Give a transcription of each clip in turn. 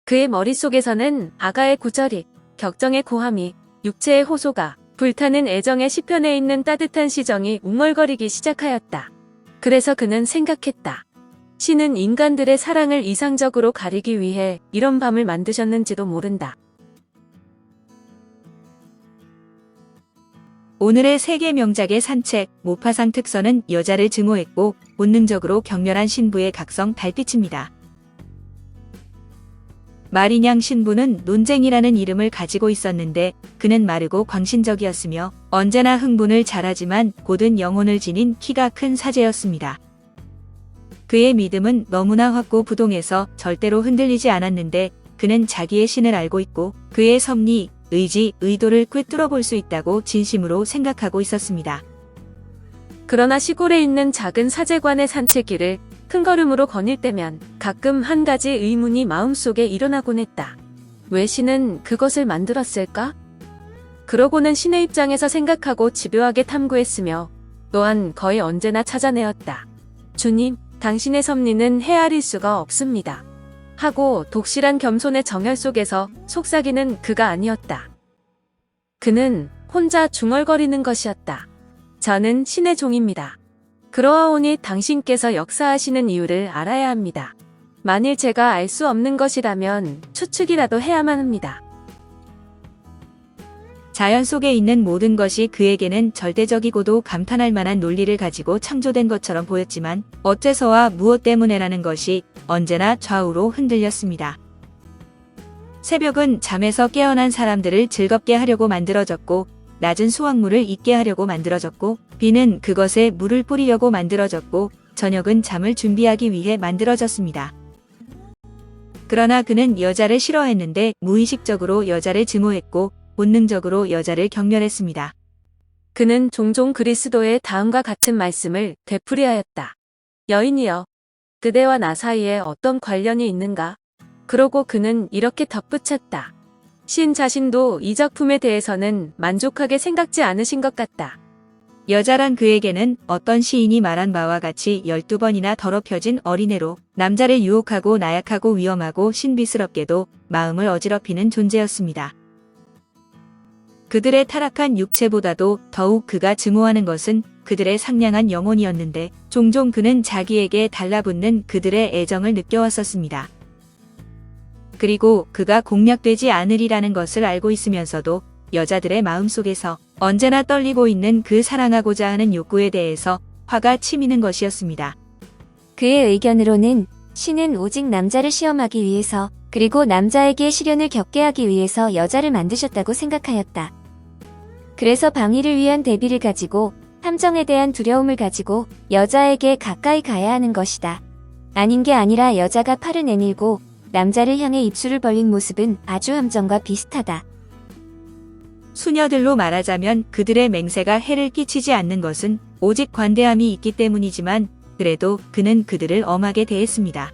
그의 머릿속에서는 아가의 구절이, 격정의 고함이, 육체의 호소가, 불타는 애정의 시편에 있는 따뜻한 시정이 웅얼거리기 시작하였다. 그래서 그는 생각했다. 신은 인간들의 사랑을 이상적으로 가리기 위해 이런 밤을 만드셨는지도 모른다. 오늘의 세계 명작의 산책, 모파상 특선은 여자를 증오했고 본능적으로 경멸한 신부의 각성 달빛입니다. 마리냥 신부는 논쟁이라는 이름을 가지고 있었는데 그는 마르고 광신적이었으며 언제나 흥분을 잘하지만 곧은 영혼을 지닌 키가 큰 사제였습니다. 그의 믿음은 너무나 확고부동해서 절대로 흔들리지 않았는데 그는 자기의 신을 알고 있고 그의 섭리, 의지, 의도를 꿰뚫어 볼 수 있다고 진심으로 생각하고 있었습니다. 그러나 시골에 있는 작은 사제관의 산책길을 큰 걸음으로 거닐 때면 가끔 한 가지 의문이 마음속에 일어나곤 했다. 왜 신은 그것을 만들었을까? 그러고는 신의 입장에서 생각하고 집요하게 탐구했으며 또한 거의 언제나 찾아내었다. 주님, 당신의 섭리는 헤아릴 수가 없습니다. 하고 독실한 겸손의 정열 속에서 속삭이는 그가 아니었다. 그는 혼자 중얼거리는 것이었다. 저는 신의 종입니다. 그러하오니 당신께서 역사하시는 이유를 알아야 합니다. 만일 제가 알 수 없는 것이라면 추측이라도 해야만 합니다. 자연 속에 있는 모든 것이 그에게는 절대적이고도 감탄할 만한 논리를 가지고 창조된 것처럼 보였지만 어째서와 무엇 때문에라는 것이 언제나 좌우로 흔들렸습니다. 새벽은 잠에서 깨어난 사람들을 즐겁게 하려고 만들어졌고 낮은 수확물을 잊게 하려고 만들어졌고 비는 그것에 물을 뿌리려고 만들어졌고 저녁은 잠을 준비하기 위해 만들어졌습니다. 그러나 그는 여자를 싫어했는데 무의식적으로 여자를 증오했고 본능적으로 여자를 경멸했습니다. 그는 종종 그리스도의 다음과 같은 말씀을 되풀이하였다. 여인이여, 그대와 나 사이에 어떤 관련이 있는가? 그러고 그는 이렇게 덧붙였다. 신 자신도 이 작품에 대해서는 만족하게 생각지 않으신 것 같다. 여자란 그에게는 어떤 시인이 말한 바와 같이 12번이나 더럽혀진 어린애로 남자를 유혹하고 나약하고 위험하고 신비스럽게도 마음을 어지럽히는 존재였습니다. 그들의 타락한 육체보다도 더욱 그가 증오하는 것은 그들의 상냥한 영혼이었는데 종종 그는 자기에게 달라붙는 그들의 애정을 느껴왔었습니다. 그리고 그가 공략되지 않으리라는 것을 알고 있으면서도 여자들의 마음속에서 언제나 떨리고 있는 그 사랑하고자 하는 욕구에 대해서 화가 치미는 것이었습니다. 그의 의견으로는 신은 오직 남자를 시험하기 위해서 그리고 남자에게 시련을 겪게 하기 위해서 여자를 만드셨다고 생각하였다. 그래서 방위를 위한 대비를 가지고 탐정에 대한 두려움을 가지고 여자에게 가까이 가야 하는 것이다. 아닌 게 아니라 여자가 팔을 내밀고 남자를 향해 입술을 벌린 모습은 아주 함정과 비슷하다. 수녀들로 말하자면 그들의 맹세가 해를 끼치지 않는 것은 오직 관대함이 있기 때문이지만 그래도 그는 그들을 엄하게 대했습니다.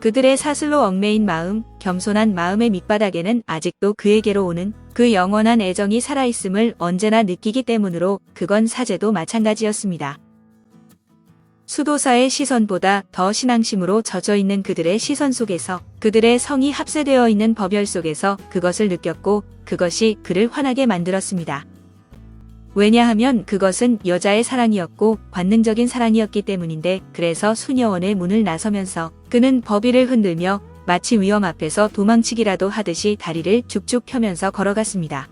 그들의 사슬로 얽매인 마음, 겸손한 마음의 밑바닥에는 아직도 그에게로 오는 그 영원한 애정이 살아있음을 언제나 느끼기 때문으로 그건 사제도 마찬가지였습니다. 수도사의 시선보다 더 신앙심으로 젖어있는 그들의 시선 속에서 그들의 성이 합세되어 있는 법열 속에서 그것을 느꼈고 그것이 그를 환하게 만들었습니다. 왜냐하면 그것은 여자의 사랑이었고 관능적인 사랑이었기 때문인데 그래서 수녀원의 문을 나서면서 그는 법위를 흔들며 마치 위험 앞에서 도망치기라도 하듯이 다리를 쭉쭉 펴면서 걸어갔습니다.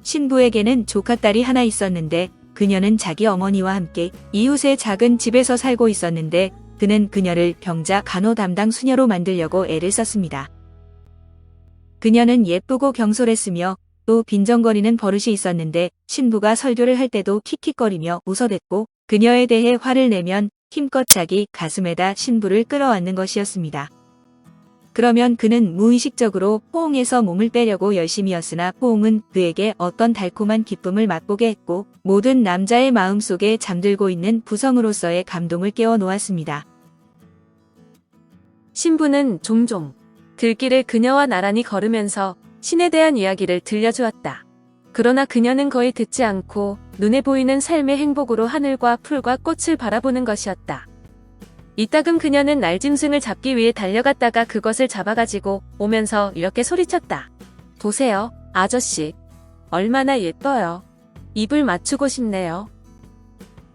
신부에게는 조카딸이 하나 있었는데 그녀는 자기 어머니와 함께 이웃의 작은 집에서 살고 있었는데 그는 그녀를 병자 간호 담당 수녀로 만들려고 애를 썼습니다. 그녀는 예쁘고 경솔했으며 또 빈정거리는 버릇이 있었는데 신부가 설교를 할 때도 킥킥거리며 웃어댔고 그녀에 대해 화를 내면 힘껏 자기 가슴에다 신부를 끌어안는 것이었습니다. 그러면 그는 무의식적으로 포옹에서 몸을 빼려고 열심이었으나 포옹은 그에게 어떤 달콤한 기쁨을 맛보게 했고 모든 남자의 마음속에 잠들고 있는 부성으로서의 감동을 깨워 놓았습니다. 신부는 종종 들길을 그녀와 나란히 걸으면서 신에 대한 이야기를 들려주었다. 그러나 그녀는 거의 듣지 않고 눈에 보이는 삶의 행복으로 하늘과 풀과 꽃을 바라보는 것이었다. 이따금 그녀는 날짐승을 잡기 위해 달려갔다가 그것을 잡아가지고 오면서 이렇게 소리쳤다. 보세요, 아저씨. 얼마나 예뻐요. 입을 맞추고 싶네요.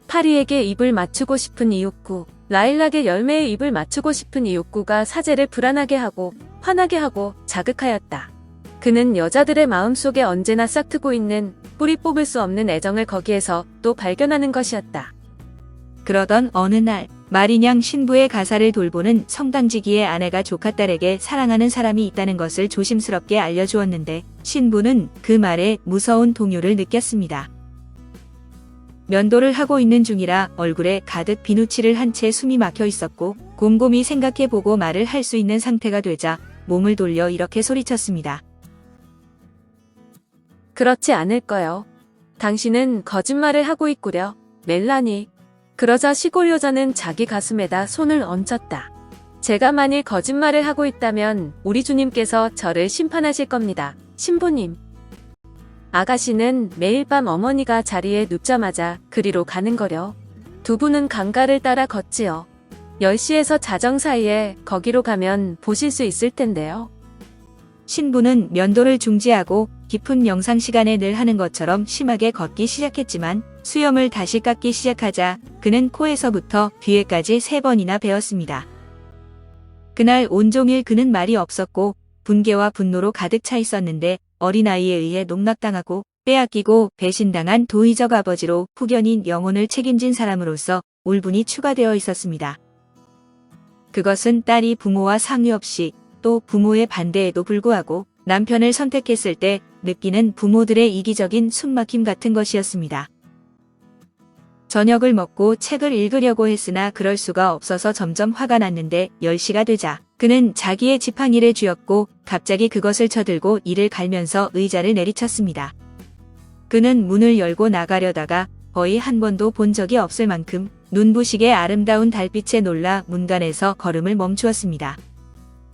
파리에게 입을 맞추고 싶은 이욕구, 라일락의 열매에 입을 맞추고 싶은 이욕구가 사제를 불안하게 하고 화나게 하고 자극하였다. 그는 여자들의 마음속에 언제나 싹트고 있는 뿌리 뽑을 수 없는 애정을 거기에서 또 발견하는 것이었다. 그러던 어느 날 마리냥 신부의 가사를 돌보는 성당지기의 아내가 조카딸에게 사랑하는 사람이 있다는 것을 조심스럽게 알려주었는데 신부는 그 말에 무서운 동요를 느꼈습니다. 면도를 하고 있는 중이라 얼굴에 가득 비누칠을 한 채 숨이 막혀 있었고 곰곰이 생각해보고 말을 할 수 있는 상태가 되자 몸을 돌려 이렇게 소리쳤습니다. 그렇지 않을 거요. 당신은 거짓말을 하고 있구려, 멜라니. 그러자 시골 여자는 자기 가슴에다 손을 얹혔다. 제가 만일 거짓말을 하고 있다면 우리 주님께서 저를 심판하실 겁니다, 신부님. 아가씨는 매일 밤 어머니가 자리에 눕자마자 그리로 가는 거려. 두 분은 강가를 따라 걷지요. 10시에서 자정 사이에 거기로 가면 보실 수 있을 텐데요. 신부는 면도를 중지하고 깊은 명상 시간에 늘 하는 것처럼 심하게 걷기 시작했지만 수염을 다시 깎기 시작하자 그는 코에서부터 뒤에까지 3번이나 베었습니다. 그날 온종일 그는 말이 없었고 분개와 분노로 가득 차 있었는데 어린아이에 의해 농락당하고 빼앗기고 배신당한 도의적 아버지로 후견인 영혼을 책임진 사람으로서 울분이 추가되어 있었습니다. 그것은 딸이 부모와 상의 없이 또 부모의 반대에도 불구하고 남편을 선택했을 때 느끼는 부모들의 이기적인 숨막힘 같은 것이었습니다. 저녁을 먹고 책을 읽으려고 했으나 그럴 수가 없어서 점점 화가 났는데 10시가 되자 그는 자기의 지팡이를 쥐었고 갑자기 그것을 쳐들고 이를 갈면서 의자를 내리쳤습니다. 그는 문을 열고 나가려다가 거의 한 번도 본 적이 없을 만큼 눈부시게 아름다운 달빛에 놀라 문간에서 걸음을 멈추었습니다.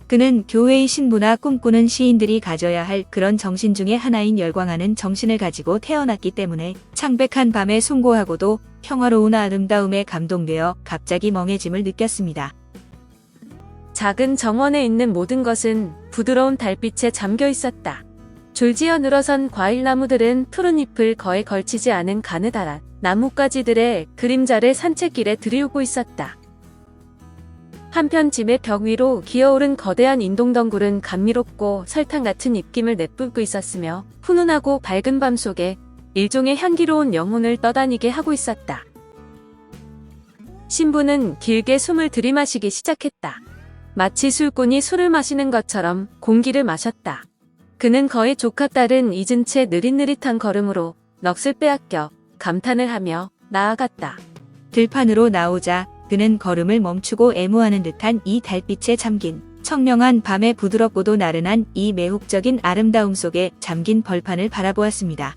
그는 교회의 신부나 꿈꾸는 시인들이 가져야 할 그런 정신 중의 하나인 열광하는 정신을 가지고 태어났기 때문에 창백한 밤에 숭고하고도 평화로운 아름다움에 감동되어 갑자기 멍해짐을 느꼈습니다. 작은 정원에 있는 모든 것은 부드러운 달빛에 잠겨 있었다. 졸지어 늘어선 과일나무들은 푸른 잎을 거에 걸치지 않은 가느다란 나뭇가지들의 그림자를 산책길에 들이우고 있었다. 한편 집의 벽 위로 기어오른 거대한 인동덩굴은 감미롭고 설탕 같은 입김을 내뿜고 있었으며 훈훈하고 밝은 밤 속에 일종의 향기로운 영혼을 떠다니게 하고 있었다. 신부는 길게 숨을 들이마시기 시작했다. 마치 술꾼이 술을 마시는 것처럼 공기를 마셨다. 그는 거의 조카딸은 잊은 채 느릿느릿한 걸음으로 넋을 빼앗겨 감탄을 하며 나아갔다. 들판으로 나오자 그는 걸음을 멈추고 애무하는 듯한 이 달빛에 잠긴 청명한 밤의 부드럽고도 나른한 이 매혹적인 아름다움 속에 잠긴 벌판을 바라보았습니다.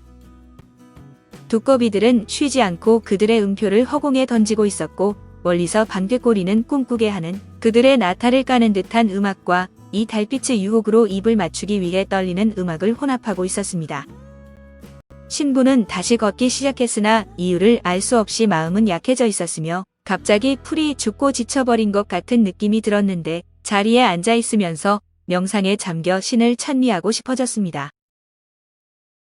두꺼비들은 쉬지 않고 그들의 음표를 허공에 던지고 있었고 멀리서 방귀꼬리는 꿈꾸게 하는 그들의 나탈을 까는 듯한 음악과 이 달빛의 유혹으로 입을 맞추기 위해 떨리는 음악을 혼합하고 있었습니다. 신부는 다시 걷기 시작했으나 이유를 알 수 없이 마음은 약해져 있었으며 갑자기 풀이 죽고 지쳐버린 것 같은 느낌이 들었는데 자리에 앉아 있으면서 명상에 잠겨 신을 찬미하고 싶어졌습니다.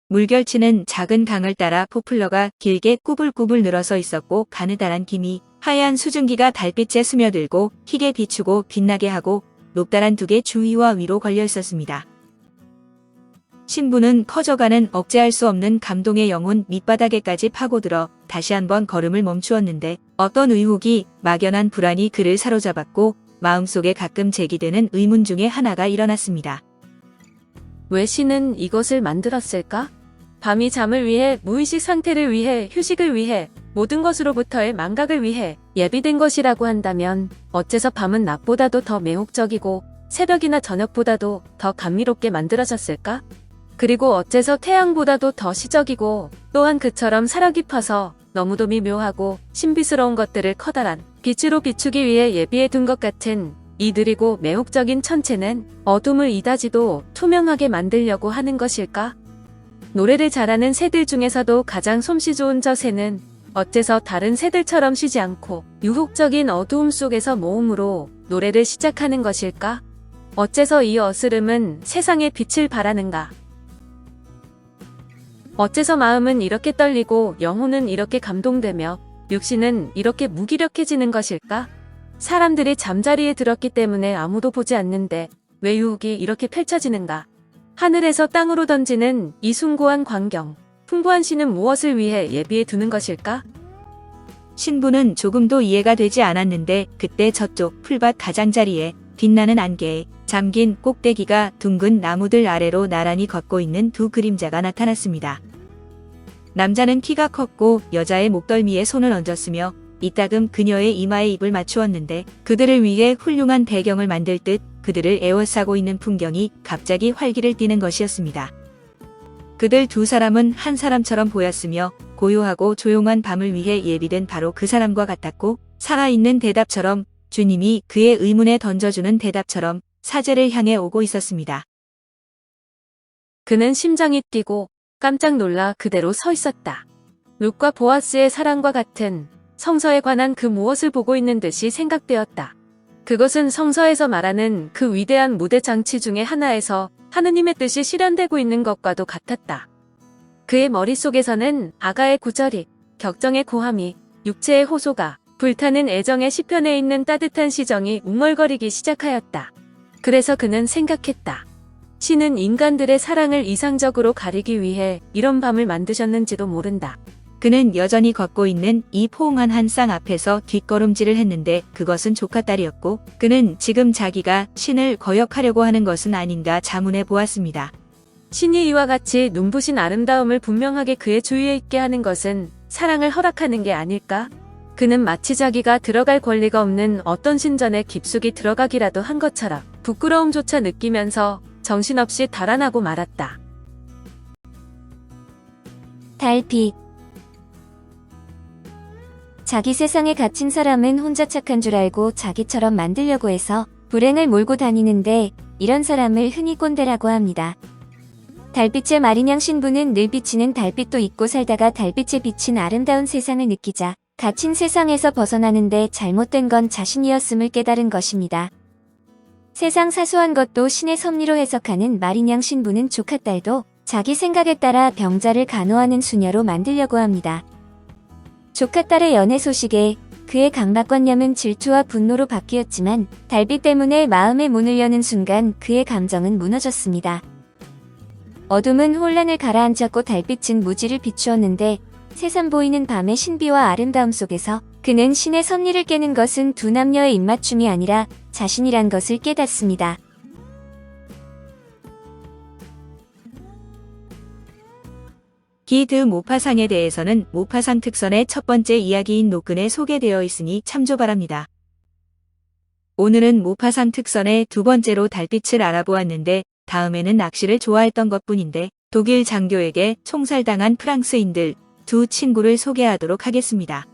물결치는 작은 강을 따라 포플러가 길게 꾸불꾸불 늘어서 있었고 가느다란 김이 하얀 수증기가 달빛에 스며들고 희게 비추고 빛나게 하고 높다란 두 개 주위와 위로 걸려 있었습니다. 신부는 커져가는 억제할 수 없는 감동의 영혼 밑바닥에까지 파고들어 다시 한번 걸음을 멈추었는데 어떤 의혹이 막연한 불안이 그를 사로잡았고 마음속에 가끔 제기되는 의문 중에 하나가 일어났습니다. 왜 신은 이것을 만들었을까? 밤이 잠을 위해, 무의식 상태를 위해, 휴식을 위해, 모든 것으로부터의 망각을 위해 예비된 것이라고 한다면 어째서 밤은 낮보다도 더 매혹적이고 새벽이나 저녁보다도 더 감미롭게 만들어졌을까? 그리고 어째서 태양보다도 더 시적이고 또한 그처럼 살아 깊어서 너무도 미묘하고 신비스러운 것들을 커다란 빛으로 비추기 위해 예비해 둔 것 같은 이 느리고 매혹적인 천체는 어둠을 이다지도 투명하게 만들려고 하는 것일까? 노래를 잘하는 새들 중에서도 가장 솜씨 좋은 저 새는 어째서 다른 새들처럼 쉬지 않고 유혹적인 어두움 속에서 모음으로 노래를 시작하는 것일까? 어째서 이 어스름은 세상에 빛을 발하는가? 어째서 마음은 이렇게 떨리고 영혼은 이렇게 감동되며 육신은 이렇게 무기력해지는 것일까? 사람들이 잠자리에 들었기 때문에 아무도 보지 않는데 왜 유혹이 이렇게 펼쳐지는가? 하늘에서 땅으로 던지는 이 숭고한 광경. 풍부한 시는 무엇을 위해 예비해 두는 것일까? 신부는 조금도 이해가 되지 않았는데 그때 저쪽 풀밭 가장자리에 빛나는 안개에 잠긴 꼭대기가 둥근 나무들 아래로 나란히 걷고 있는 두 그림자가 나타났습니다. 남자는 키가 컸고 여자의 목덜미에 손을 얹었으며 이따금 그녀의 이마에 입을 맞추었는데 그들을 위해 훌륭한 배경을 만들 듯 그들을 에워싸고 있는 풍경이 갑자기 활기를 띠는 것이었습니다. 그들 두 사람은 한 사람처럼 보였으며 고요하고 조용한 밤을 위해 예비된 바로 그 사람과 같았고 살아있는 대답처럼 주님이 그의 의문에 던져주는 대답처럼 사제를 향해 오고 있었습니다. 그는 심장이 뛰고 깜짝 놀라 그대로 서 있었다. 룻과 보아스의 사랑과 같은 성서에 관한 그 무엇을 보고 있는 듯이 생각되었다. 그것은 성서에서 말하는 그 위대한 무대 장치 중의 하나에서 하느님의 뜻이 실현되고 있는 것과도 같았다. 그의 머릿속에서는 아가의 구절이, 격정의 고함이, 육체의 호소가, 불타는 애정의 시편에 있는 따뜻한 시정이 웅얼거리기 시작하였다. 그래서 그는 생각했다. 신은 인간들의 사랑을 이상적으로 가리기 위해 이런 밤을 만드셨는지도 모른다. 그는 여전히 걷고 있는 이 포옹한 한 쌍 앞에서 뒷걸음질을 했는데 그것은 조카 딸이었고 그는 지금 자기가 신을 거역하려고 하는 것은 아닌가 자문해 보았습니다. 신이 이와 같이 눈부신 아름다움을 분명하게 그의 주위에 있게 하는 것은 사랑을 허락하는 게 아닐까? 그는 마치 자기가 들어갈 권리가 없는 어떤 신전에 깊숙이 들어가기라도 한 것처럼 부끄러움조차 느끼면서 정신없이 달아나고 말았다. 달빛. 자기 세상에 갇힌 사람은 혼자 착한 줄 알고 자기처럼 만들려고 해서 불행을 몰고 다니는데 이런 사람을 흔히 꼰대라고 합니다. 달빛의 마리냥 신부는 늘 비치는 달빛도 잊고 살다가 달빛에 비친 아름다운 세상을 느끼자 갇힌 세상에서 벗어나는데 잘못된 건 자신이었음을 깨달은 것입니다. 세상 사소한 것도 신의 섭리로 해석하는 마리냥 신부는 조카 딸도 자기 생각에 따라 병자를 간호하는 수녀로 만들려고 합니다. 조카 딸의 연애 소식에 그의 강박관념은 질투와 분노로 바뀌었지만 달빛 때문에 마음의 문을 여는 순간 그의 감정은 무너졌습니다. 어둠은 혼란을 가라앉혔고 달빛은 무지를 비추었는데 새삼 보이는 밤의 신비와 아름다움 속에서 그는 신의 섭리를 깨는 것은 두 남녀의 입맞춤이 아니라 자신이란 것을 깨닫습니다. 기드 모파상에 대해서는 모파상 특선의 첫 번째 이야기인 노근에 소개되어 있으니 참조 바랍니다. 오늘은 모파상 특선의 두 번째로 달빛을 알아보았는데 다음에는 낚시를 좋아했던 것뿐인데 독일 장교에게 총살당한 프랑스인들 두 친구를 소개하도록 하겠습니다.